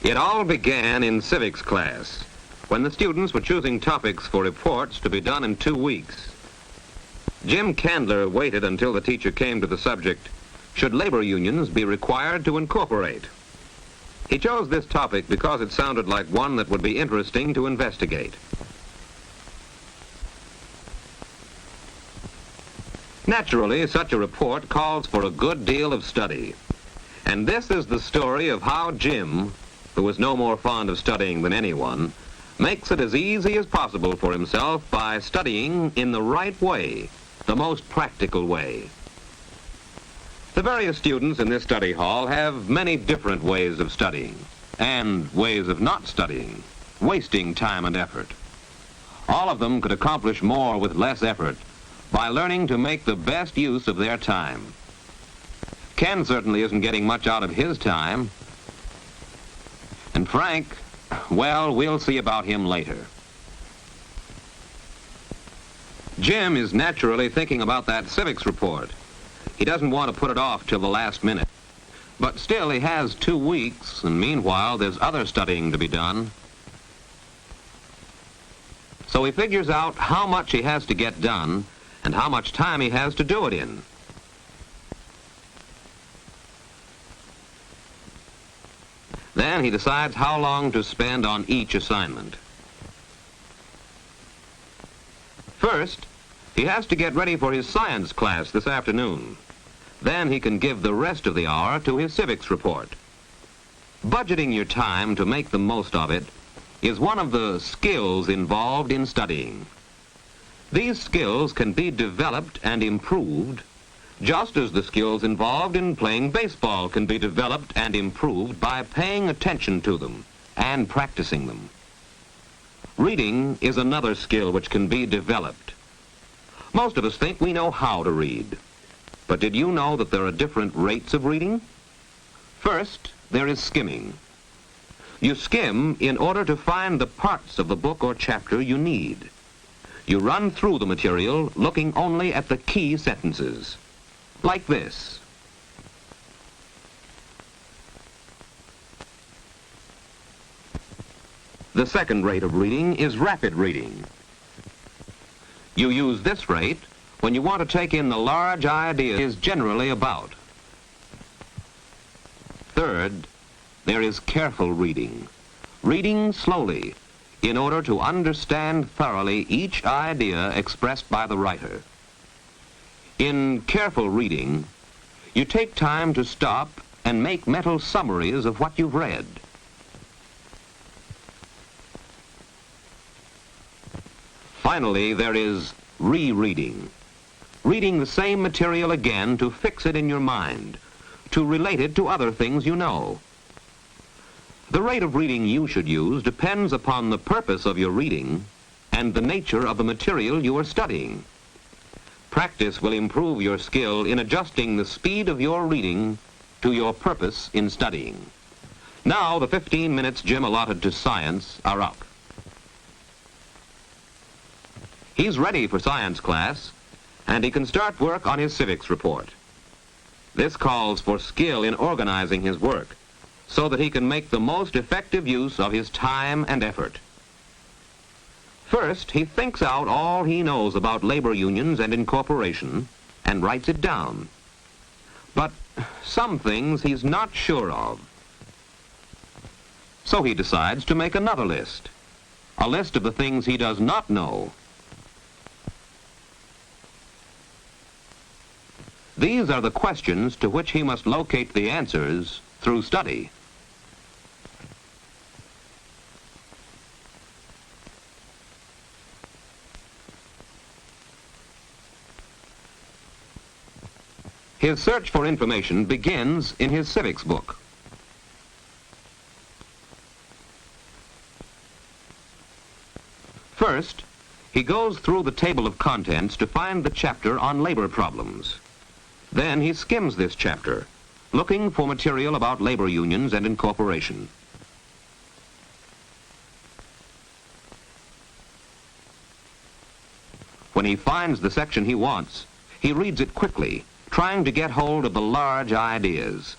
It all began in civics class, when the students were choosing topics for reports to be done in 2 weeks. Jim Candler waited until the teacher came to the subject, should labor unions be required to incorporate? He chose this topic because it sounded like one that would be interesting to investigate. Naturally, such a report calls for a good deal of study. And this is the story of how Jim, who was no more fond of studying than anyone, makes it as easy as possible for himself by studying in the right way, the most practical way. The various students in this study hall have many different ways of studying, and ways of not studying, wasting time and effort. All of them could accomplish more with less effort by learning to make the best use of their time. Ken certainly isn't getting much out of his time. And Frank, well, we'll see about him later. Jim is naturally thinking about that civics report. He doesn't want to put it off till the last minute. But still, he has 2 weeks, and meanwhile, there's other studying to be done. So he figures out how much he has to get done and how much time he has to do it in. Then he decides how long to spend on each assignment. First, he has to get ready for his science class this afternoon. Then he can give the rest of the hour to his civics report. Budgeting your time to make the most of it is one of the skills involved in studying. These skills can be developed and improved, just as the skills involved in playing baseball can be developed and improved by paying attention to them and practicing them. Reading is another skill which can be developed. Most of us think we know how to read. But did you know that there are different rates of reading? First, there is skimming. You skim in order to find the parts of the book or chapter you need. You run through the material looking only at the key sentences, like this. The second rate of reading is rapid reading. You use this rate when you want to take in the large idea is generally about. Third, there is careful reading. Reading slowly in order to understand thoroughly each idea expressed by the writer. In careful reading, you take time to stop and make mental summaries of what you've read. Finally, there is rereading. Reading the same material again to fix it in your mind, to relate it to other things you know. The rate of reading you should use depends upon the purpose of your reading and the nature of the material you are studying. Practice will improve your skill in adjusting the speed of your reading to your purpose in studying. Now, the 15 minutes Jim allotted to science are up. He's ready for science class, and he can start work on his civics report. This calls for skill in organizing his work so that he can make the most effective use of his time and effort. First, he thinks out all he knows about labor unions and incorporation and writes it down. But some things he's not sure of. So he decides to make another list, a list of the things he does not know. These are the questions to which he must locate the answers through study. His search for information begins in his civics book. First, he goes through the table of contents to find the chapter on labor problems. Then he skims this chapter, looking for material about labor unions and incorporation. When he finds the section he wants, he reads it quickly, trying to get hold of the large ideas.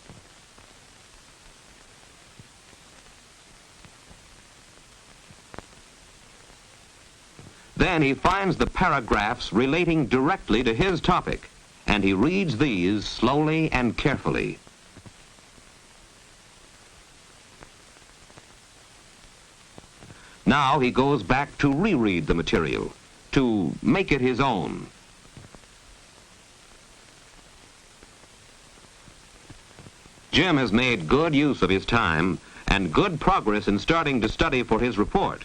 Then he finds the paragraphs relating directly to his topic, and he reads these slowly and carefully. Now he goes back to reread the material, to make it his own. Jim has made good use of his time and good progress in starting to study for his report.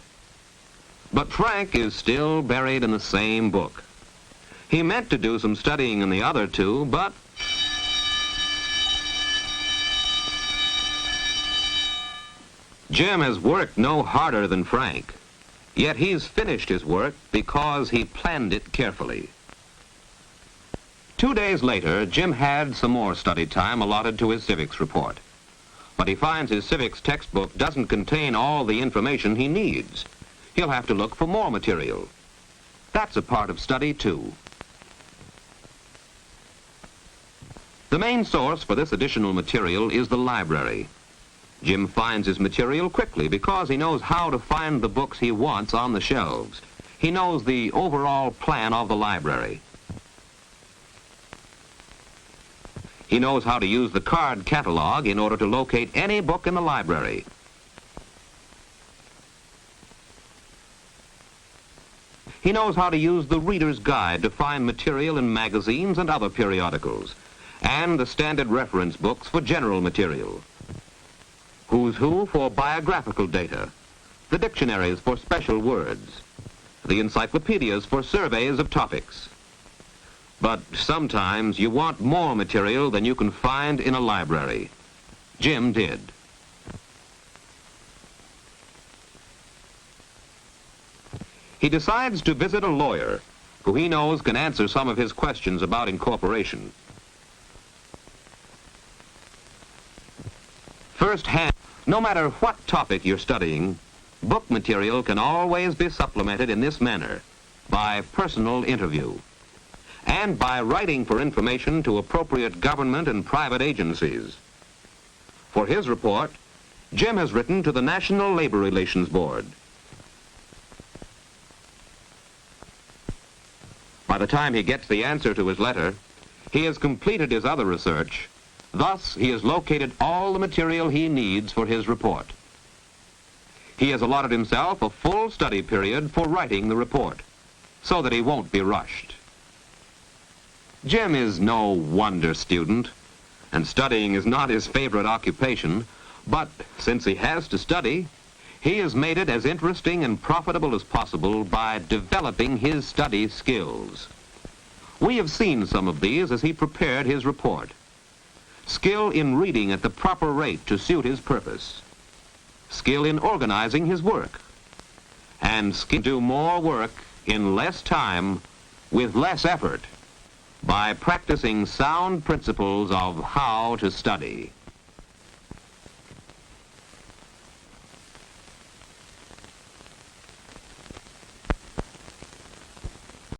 But Frank is still buried in the same book. He meant to do some studying in the other two, but Jim has worked no harder than Frank, yet he's finished his work because he planned it carefully. 2 days later, Jim had some more study time allotted to his civics report. But he finds his civics textbook doesn't contain all the information he needs. He'll have to look for more material. That's a part of study, too. The main source for this additional material is the library. Jim finds his material quickly because he knows how to find the books he wants on the shelves. He knows the overall plan of the library. He knows how to use the card catalog in order to locate any book in the library. He knows how to use the Reader's Guide to find material in magazines and other periodicals, and the standard reference books for general material. Who's Who for biographical data, the dictionaries for special words, the encyclopedias for surveys of topics. But sometimes you want more material than you can find in a library. Jim did. He decides to visit a lawyer who he knows can answer some of his questions about incorporation. Firsthand, no matter what topic you're studying, book material can always be supplemented in this manner by personal interview and by writing for information to appropriate government and private agencies. For his report, Jim has written to the National Labor Relations Board. By the time he gets the answer to his letter, he has completed his other research. Thus, he has located all the material he needs for his report. He has allotted himself a full study period for writing the report, so that he won't be rushed. Jim is no wonder student, and studying is not his favorite occupation, but since he has to study, he has made it as interesting and profitable as possible by developing his study skills. We have seen some of these as he prepared his report. Skill in reading at the proper rate to suit his purpose. Skill in organizing his work. And skill to do more work in less time with less effort by practicing sound principles of how to study.